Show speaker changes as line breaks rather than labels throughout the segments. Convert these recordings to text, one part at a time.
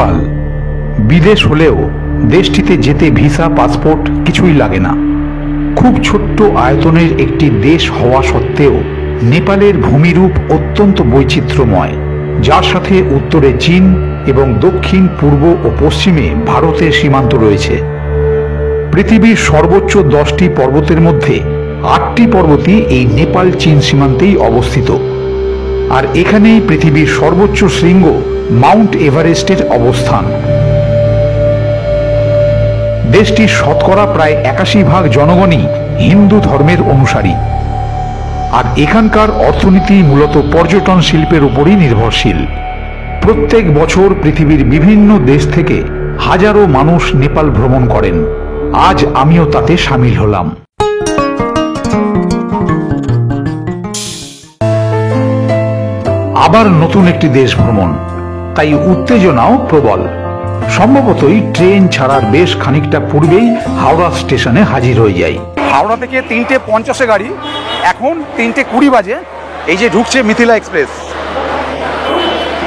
নেপাল বিদেশ হলেও দেশটিতে যেতে ভিসা পাসপোর্ট কিছুই লাগে না। খুব ছোট্ট আয়তনের একটি দেশ হওয়া সত্ত্বেও নেপালের ভূমিরূপ অত্যন্ত বৈচিত্র্যময়, যার সাথে উত্তরে চীন এবং দক্ষিণ পূর্ব ও পশ্চিমে ভারতের সীমান্ত রয়েছে। পৃথিবীর সর্বোচ্চ 10টি পর্বতের মধ্যে 8টি পর্বতই এই নেপাল চীন সীমান্তেই অবস্থিত। আর এখানেই পৃথিবীর সর্বোচ্চ শৃঙ্গ মাউন্ট এভারেস্টের অবস্থান। দেশটির শতকরা প্রায় 81% জনগণই হিন্দু ধর্মের অনুসারী। আর এখানকার অর্থনীতি মূলত পর্যটন শিল্পের উপরই নির্ভরশীল। প্রত্যেক বছর পৃথিবীর বিভিন্ন দেশ থেকে হাজারো মানুষ নেপাল ভ্রমণ করেন। আজ আমিও তাতে সামিল হলাম। আবার নতুন একটি দেশ ভ্রমণ, তাই উত্তেজনাও প্রবল। সম্ভবতই ট্রেন ছাড়ার বেশ খানিকটা পূর্বেই হাওড়া স্টেশনে হাজির হয়ে যাই।
হাওড়া থেকে 3:50 গাড়ি, এখন 3:20 বাজে। এই যে ঢুকছে মিথিলা এক্সপ্রেস,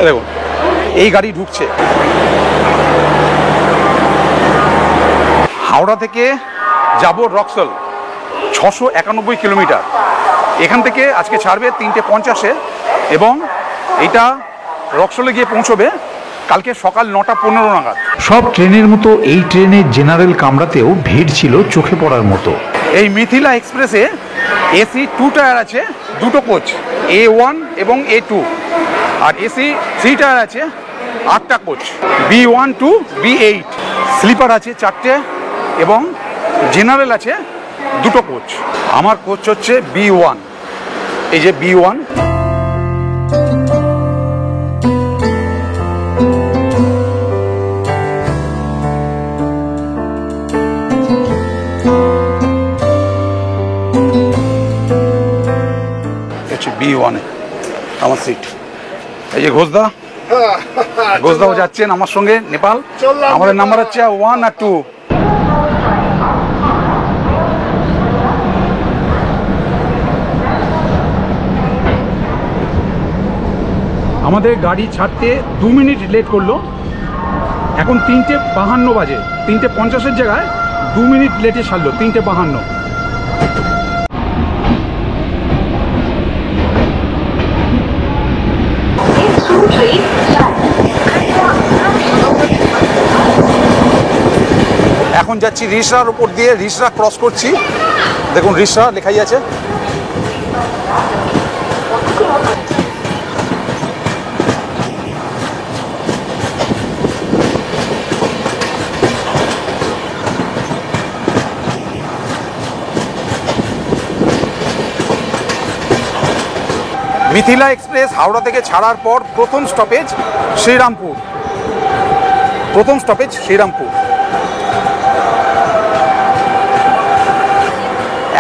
দেখুন এই গাড়ি ঢুকছে। হাওড়া থেকে যাব রক্সল, 691 কিলোমিটার। এখান থেকে আজকে ছাড়বে 3:50 এবং এইটা রক্সলে গিয়ে পৌঁছবে কালকে সকাল 9:15 নাগাদ।
সব ট্রেনের মতো এই ট্রেনের জেনারেল কামরাতেও ভিড় ছিল চোখে পড়ার মতো।
এই মিথিলা এক্সপ্রেসে এসি 2 টায়ার আছে, দুটো কোচ, A1 এবং A2, আর এসি 3 টায়ার আছে, 8টা coach, B1 to B8। Sleeper আছে 4টে এবং জেনারেল আছে 2টো কোচ। আমার কোচ হচ্ছে B1, এই যে B1। B1 আমার সিট। এই যে ঘোষদাও যাচ্ছেন আমার সঙ্গে নেপাল। আমাদের নাম্বার হচ্ছে 1 আর 2। আমাদের গাড়ি ছাড়তে 2 মিনিট লেট করলো। এখন 3:52 বাজে। 3:50 জায়গায় 2 মিনিট লেটে ছাড়লো, 3:52। এখন যাচ্ছি রিসরার উপর দিয়ে, রিসরা ক্রস করছি। দেখুন রিসরা লেখাই আছে। মিথিলা এক্সপ্রেস হাওড়া থেকে ছাড়ার পর প্রথম স্টপেজ শ্রীরামপুর।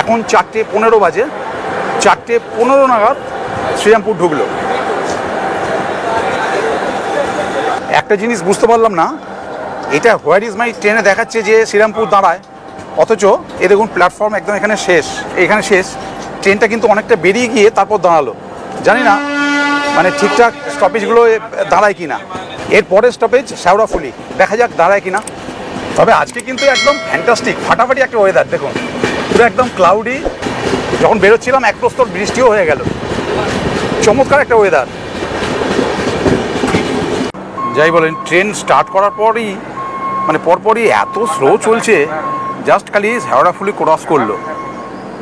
এখন 4:15 বাজে। 4:15 নাগাদ শ্রীরামপুর ঢুকলো। একটা জিনিস বুঝতে পারলাম না, এটা হোয়ার ইজ মাই ট্রেনে দেখাচ্ছে যে শ্রীরামপুর দাঁড়ায়, অথচ এ দেখুন প্ল্যাটফর্ম একদম এখানে শেষ। ট্রেনটা কিন্তু অনেকটা বেরিয়ে গিয়ে তারপর দাঁড়ালো। জানি না মানে ঠিকঠাক স্টপেজগুলো দাঁড়ায় কিনা। এর পরের স্টপেজ শেওড়াফুলি, দেখা যাক দাঁড়ায় কিনা। তবে আজকে কিন্তু একদম ফ্যান্টাস্টিক, ফাটাফাটি একটা ওয়েদার। দেখুন পুরো একদম ক্লাউডি। যখন বেরোচ্ছিলাম এক প্রস্তর বৃষ্টিও হয়ে গেল। চমৎকার একটা ওয়েদার। যাই বলেন, ট্রেন স্টার্ট করার পরই পরপরই এত স্লো চলছে। জাস্ট খালি শেওড়াফুলি ক্রস করলো,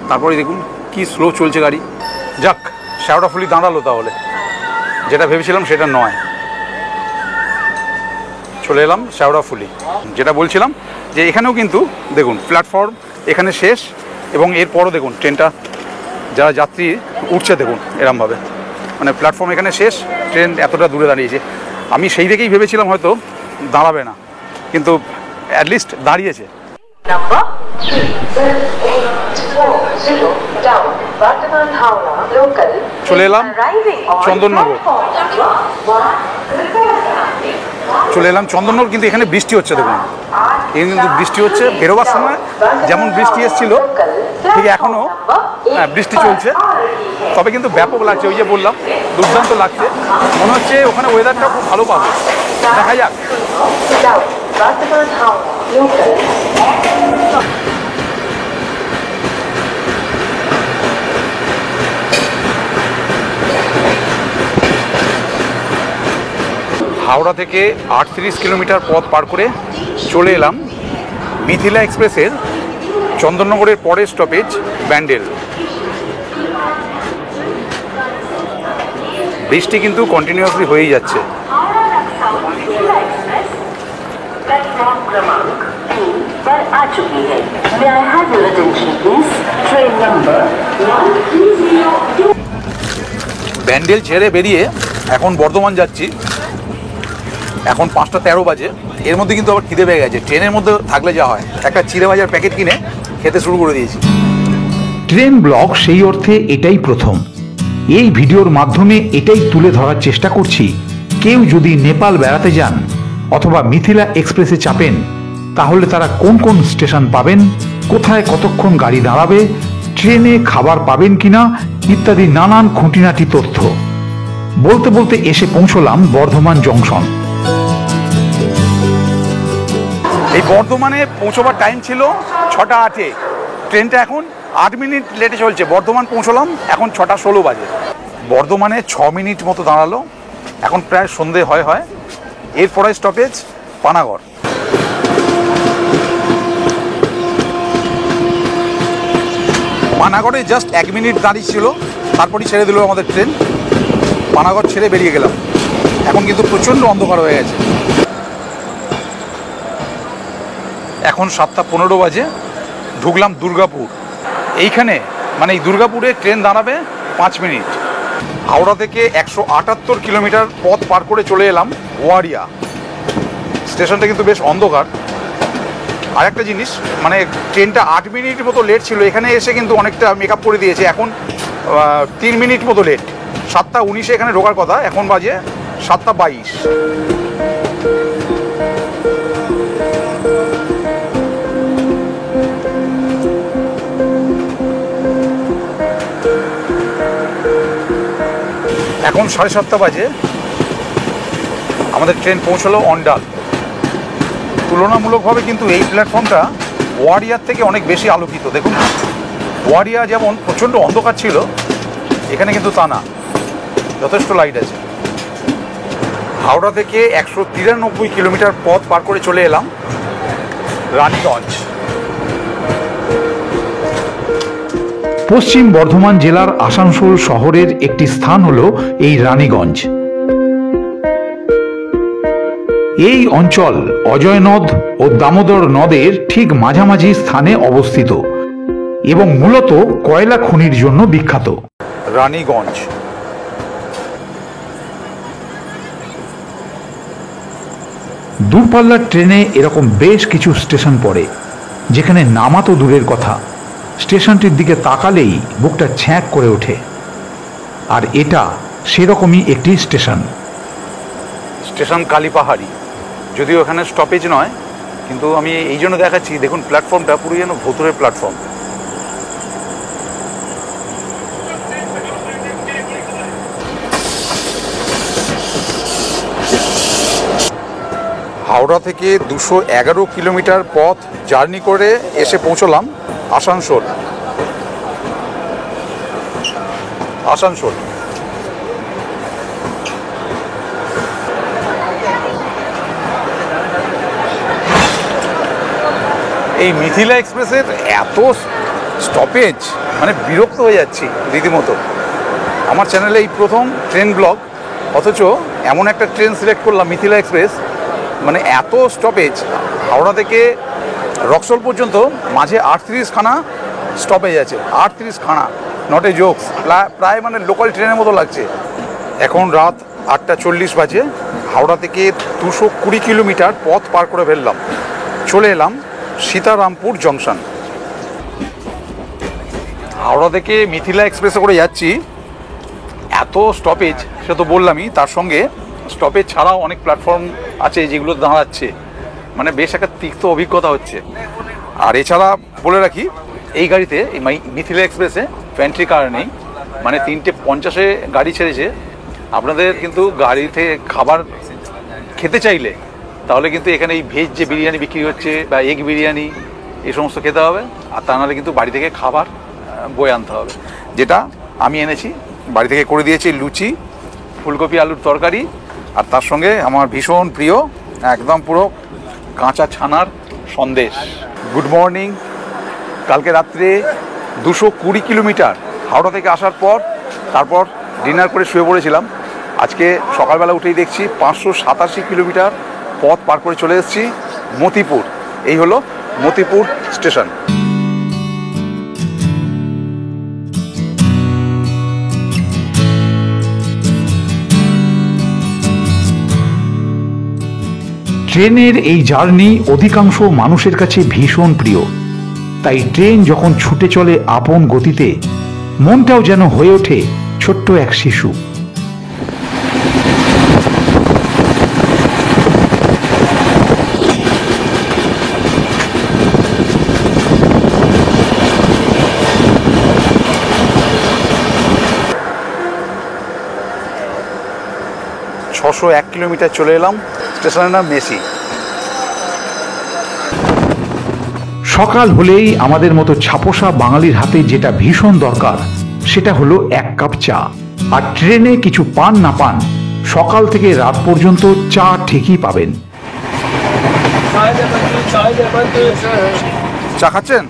তারপরে দেখুন কি স্লো চলছে গাড়ি। যাক, শেওড়াফুলি দাঁড়ালো, তাহলে যেটা ভেবেছিলাম সেটা নয়। চলে এলাম শেওড়াফুলি। যেটা বলছিলাম যে এখানেও কিন্তু দেখুন প্ল্যাটফর্ম এখানে শেষ, এবং এরপরও দেখুন ট্রেনটা যারা যাত্রী উঠছে দেখুন এরমভাবে, প্ল্যাটফর্ম এখানে শেষ, ট্রেন এতটা দূরে দাঁড়িয়েছে। আমি সেই দেখেই ভেবেছিলাম হয়তো দাঁড়াবে না, কিন্তু অ্যাটলিস্ট দাঁড়িয়েছে। চলে এলাম চন্দননগর। কিন্তু এখানে বৃষ্টি হচ্ছে। দেখুন এখানে কিন্তু বৃষ্টি হচ্ছে। বেরোবার সময় যেমন বৃষ্টি এসেছিল ঠিক এখনও বৃষ্টি চলছে, তবে কিন্তু ব্যাপক লাগছে। ওই যে বললাম দুর্দান্ত লাগছে। মনে হচ্ছে ওখানে ওয়েদারটা খুব ভালো পাবে। দেখা যাক। হাওড়া থেকে 38 কিলোমিটার পথ পার করে চলে এলাম মিথিলা এক্সপ্রেসের চন্দননগরের পরের স্টপেজ ব্যান্ডেল। বৃষ্টি কিন্তু কন্টিনিউয়াসলি হয়েই যাচ্ছে। ব্যান্ডেল ছেড়ে বেরিয়ে এখন বর্ধমান যাচ্ছি। এখন 5টা 13 বাজে। এর মধ্যে কিন্তু আবার খিদে পেয়ে গেছে। ট্রেনের মধ্যে থাকলে যা হয়, একটা চিড়ে ভাজার প্যাকেট কিনে খেতে শুরু করে দিয়েছি।
ট্রেন ব্লগ সেই অর্থে এটাই প্রথম। এই ভিডিওর মাধ্যমে এটাই তুলে ধরার চেষ্টা করছি, কেউ যদি নেপাল বেড়াতে যান অথবা মিথিলা এক্সপ্রেসে চাপেন তাহলে তারা কোন কোন স্টেশন পাবেন, কোথায় কতক্ষণ গাড়ি দাঁড়াবে, ট্রেনে খাবার পাবেন কিনা ইত্যাদি নানান খুঁটিনাটি তথ্য। বলতে বলতে এসে পৌঁছলাম বর্ধমান জংশন।
এই বর্ধমানে পৌঁছবার টাইম ছিল 6টা 8-এ। ট্রেনটা এখন 8 মিনিট লেটে চলছে। বর্ধমান পৌঁছলাম এখন 6টা 16 বাজে। বর্ধমানে 6 মিনিট মতো দাঁড়ালো। এখন প্রায় সন্ধে হয়। এরপরে স্টপেজ পানাগড়। পানাগড়ে জাস্ট 1 মিনিট দাঁড়িয়ে ছিল, তারপরই ছেড়ে দিল আমাদের ট্রেন। পানাগড় ছেড়ে বেরিয়ে গেলাম। এখন কিন্তু প্রচণ্ড অন্ধকার হয়ে গেছে। এখন 7টা 15 বাজে। ঢুকলাম দুর্গাপুর। এইখানে মানে এই দুর্গাপুরে ট্রেন দাঁড়াবে 5 মিনিট। হাওড়া থেকে 178 কিলোমিটার পথ পার করে চলে এলাম ওয়ারিয়া। স্টেশনটা কিন্তু বেশ অন্ধকার। আর একটা জিনিস, মানে ট্রেনটা 8 মিনিট মতো লেট ছিল, এখানে এসে কিন্তু অনেকটা মেকআপ করে দিয়েছে। এখন 3 মিনিট মতো লেট। 7টা 19-এ এখানে ঢোকার কথা, এখন বাজে 7টা 22। এখন 7:30 বাজে। আমাদের ট্রেন পৌঁছলো অন্ডাল। তুলনামূলকভাবে কিন্তু এই প্ল্যাটফর্মটা ওয়ারিয়ার থেকে অনেক বেশি আলোকিত। দেখুন, ওয়ারিয়া যেমন প্রচণ্ড অন্ধকার ছিল, এখানে কিন্তু তা না, যথেষ্ট লাইট আছে। হাওড়া থেকে 193 কিলোমিটার পথ পার করে চলে এলাম রানীগঞ্জ।
পশ্চিম বর্ধমান জেলার আসানসোল শহরের একটি স্থান হলো এই রানীগঞ্জ। এই অঞ্চল অজয় নদ ও দামোদর নদের ঠিক মাঝামাঝি স্থানে অবস্থিত এবং মূলত কয়লা খনির জন্য বিখ্যাত।
রানীগঞ্জ
দূরপাল্লার ট্রেনে এরকম বেশ কিছু স্টেশন পড়ে, যেখানে নামা তো দূরের কথা, স্টেশনটির দিকে তাকালেই বুকটা ছ্যাঁক করে ওঠে। আর এটা সেরকমই একটি স্টেশন।
স্টেশন কালীপাহাড়ি। যদিও এখানে স্টপেজ নয়, কিন্তু আমি এই জন্য দেখাচ্ছি, দেখুন প্ল্যাটফর্মটা পুরো যেন ভুতুরে প্ল্যাটফর্ম। হাওড়া থেকে 211 কিলোমিটার পথ জার্নি করে এসে পৌঁছলাম আসানসোল। এই মিথিলা এক্সপ্রেসের এত স্টপেজ, মানে বিরক্ত হয়ে যাচ্ছি রীতিমতো। আমার চ্যানেলে এই প্রথম ট্রেন ব্লগ, অথচ এমন একটা ট্রেন সিলেক্ট করলাম মিথিলা এক্সপ্রেস, মানে এত স্টপেজ। হাওড়া থেকে রক্সল পর্যন্ত মাঝে 38খানা স্টপেজ আছে। 38খানা, নট এ জোকস। প্রায় মানে লোকাল ট্রেনের মতো লাগছে। এখন রাত 8:40 বাজে। হাওড়া থেকে 220 কিলোমিটার পথ পার করে ফেললাম। চলে এলাম সীতারামপুর জংশন। হাওড়া থেকে মিথিলা এক্সপ্রেসে করে যাচ্ছি। এত স্টপেজ সে তো বললামই, তার সঙ্গে স্টপেজ ছাড়াও অনেক প্ল্যাটফর্ম আছে যেগুলো দাঁড়াচ্ছে, মানে বেশ একটা তিক্ত অভিজ্ঞতা হচ্ছে। আর এছাড়া বলে রাখি, এই গাড়িতে এই মিথিলা এক্সপ্রেসে প্যান্ট্রি কার নেই, মানে 3:50-এ গাড়ি ছেড়েছে। আপনাদের কিন্তু গাড়িতে খাবার খেতে চাইলে তাহলে কিন্তু এখানে এই ভেজ যে বিরিয়ানি বিক্রি হচ্ছে বা এগ বিরিয়ানি এই সমস্ত খেতে হবে, আর তা নাহলে কিন্তু বাড়ি থেকে খাবার বয়ে আনতে হবে, যেটা আমি এনেছি। বাড়ি থেকে করে দিয়েছি লুচি, ফুলকপি আলুর তরকারি, আর তার সঙ্গে আমার ভীষণ প্রিয় একদম পুরো কাঁচা ছানার সন্দেশ। Good morning. কালকে রাত্রে 220 কিলোমিটার হাওড়া থেকে আসার পর তারপর ডিনার করে শুয়ে পড়েছিলাম। আজকে সকালবেলা উঠেই দেখছি 587 কিলোমিটার পথ পার করে চলে এসেছি মতিপুর। এই হলো মতিপুর স্টেশন।
ট্রেনের এই জার্নি অধিকাংশ মানুষের কাছে ভীষণ প্রিয়, তাই ট্রেন যখন ছুটে চলে আপন গতিতে মনটাও যেন হয়ে ওঠে ছোট্ট এক শিশু।
ছশো 1 কিলোমিটার চলে এলাম। স্টেশনের নাম মেসি।
সকাল হলেই আমাদের মতো ছাপোষা বাঙালির হাতে যেটা ভীষণ দরকার সেটা হলো এক কাপ চা। আর ট্রেনে কিছু পান না পান সকাল থেকে রাত পর্যন্ত চা ঠিকই পাবেন।
চা খাচ্ছেন?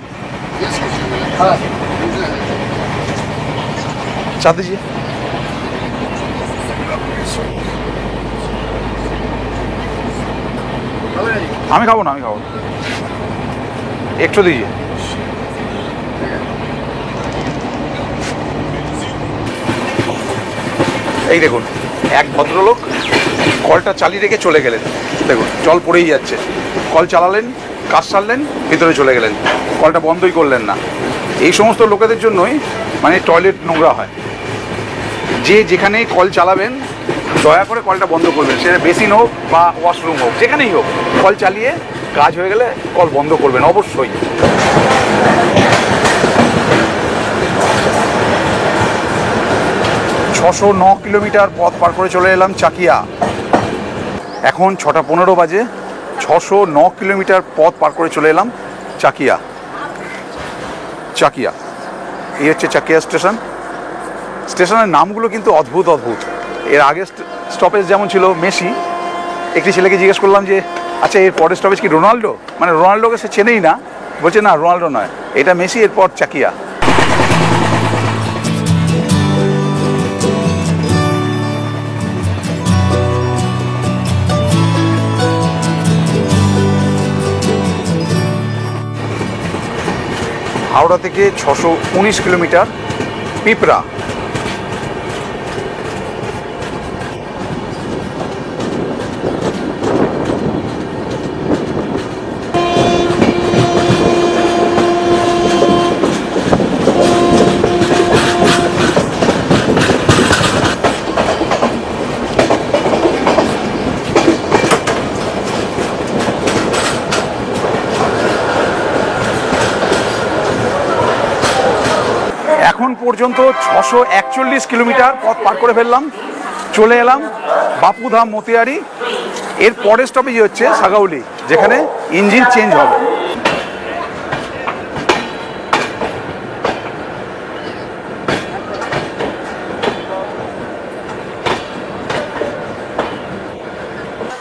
চা দিজিয়ে। আমি খাবো না, আমি খাবো না, একটু দিজিয়ে। এই দেখুন, এক ভদ্রলোক কলটা চালিয়ে রেখে চলে গেলেন। দেখুন জল পড়েই যাচ্ছে। কল চালালেন, কাজ সারলেন, ভিতরে চলে গেলেন, কলটা বন্ধই করলেন না। এই সমস্ত লোকেদের জন্যই মানে টয়লেট নোংরা হয়। যে যেখানে কল চালাবেন দয়া করে কলটা বন্ধ করবেন, সেটা বেসিন হোক বা ওয়াশরুম হোক, যেখানেই হোক, কল চালিয়ে কাজ হয়ে গেলে কল বন্ধ করবেন অবশ্যই। 609 কিলোমিটার পথ পার করে চলে এলাম চাকিয়া। এখন 6:15 বাজে। 609 কিলোমিটার পথ পার করে চলে এলাম চাকিয়া। চাকিয়া, এই হচ্ছে চাকিয়া স্টেশন। স্টেশনের নামগুলো কিন্তু অদ্ভুত অদ্ভুত। এর আগে স্টপেজ যেমন ছিল মেসি, একটি ছেলেকে জিজ্ঞেস করলাম যে আচ্ছা এর পরের স্টপেজ কি রোনাল্ডো? মানে রোনাল্ডোকে সে চেনেই না, বলছে না রোনাল্ডো নয়, এটা মেসি, এরপর চাকিয়া। হাওড়া থেকে 619 কিলোমিটার পিঁপড়া। এখন পর্যন্ত 641 কিলোমিটার পথ পার করে ফেললাম। চলে এলাম বাপুধাম মতিয়ারি। এর পরের স্টপেজ হচ্ছে সাগাউলি, যেখানে ইঞ্জিন চেঞ্জ হবে।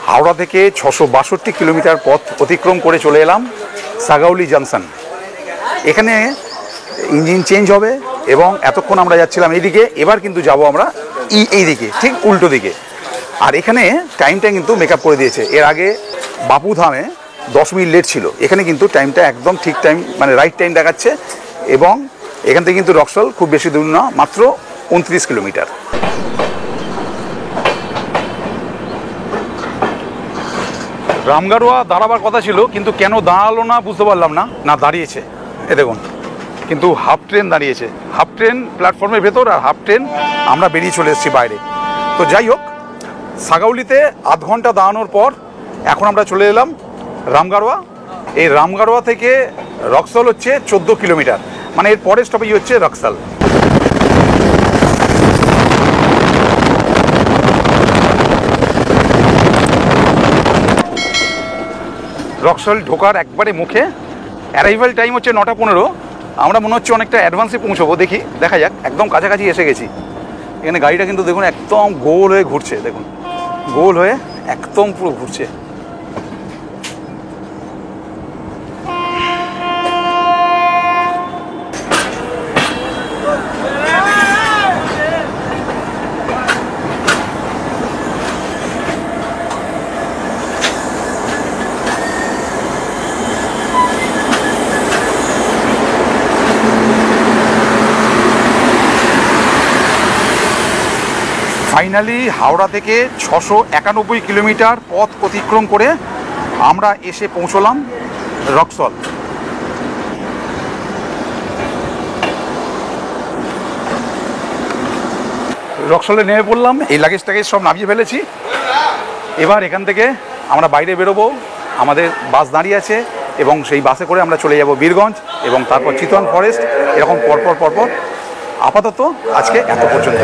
হাওড়া থেকে 662 কিলোমিটার পথ অতিক্রম করে চলে এলাম সাগাউলি জাংশন। এখানে ইঞ্জিন চেঞ্জ হবে এবং এতক্ষণ আমরা যাচ্ছিলাম এইদিকে, এবার কিন্তু যাব আমরা এই দিকে, ঠিক উল্টো দিকে। আর এখানে টাইমটা কিন্তু মেকআপ করে দিয়েছে। এর আগে বাপুধামে 10 মিনিট লেট ছিল, এখানে কিন্তু টাইমটা একদম ঠিক টাইম, মানে রাইট টাইম দেখাচ্ছে। এবং এখান থেকে কিন্তু রক্সল খুব বেশি দূর না, মাত্র 29 কিলোমিটার। রামগাড়ুয়া দাঁড়াবার কথা ছিল, কিন্তু কেন দাঁড়ালো না বুঝতে পারলাম না। না, দাঁড়িয়েছে, এ দেখুন, কিন্তু হাফ ট্রেন দাঁড়িয়েছে। হাফ ট্রেন প্ল্যাটফর্মের ভেতর, আর হাফ ট্রেন আমরা বেরিয়ে চলে এসেছি বাইরে। তো যাই হোক, সাগাউলিতে আধ ঘন্টা দাঁড়ানোর পর এখন আমরা চলে এলাম রামগাড়ুয়া। এই রামগাড়ুয়া থেকে রক্সল হচ্ছে 14 কিলোমিটার, মানে এর পরের স্টপেজ হচ্ছে রক্সল। রক্সল ঢোকার একবারে মুখে। অ্যারাইভাল টাইম হচ্ছে 9:15। আমরা মনে হচ্ছে অনেকটা অ্যাডভান্সে পৌঁছবো, দেখি দেখা যাক। একদম কাছাকাছি এসে গেছি। এখানে গাড়িটা কিন্তু দেখুন একদম গোল হয়ে ঘুরছে, দেখুন গোল হয়ে একদম পুরো ঘুরছে। ফাইনালি হাওড়া থেকে 691 কিলোমিটার পথ অতিক্রম করে আমরা এসে পৌঁছলাম রক্সল। রক্সলে নেমে পড়লাম, এই লাগেজটাকে সব নামিয়ে ফেলেছি। এবার এখান থেকে আমরা বাইরে বেরোবো, আমাদের বাস দাঁড়িয়ে আছে এবং সেই বাসে করে আমরা চলে যাব বীরগঞ্জ এবং তারপর চিতওয়ান ফরেস্ট, এরকম পরপর। আপাতত আজকে এত পর্যন্ত।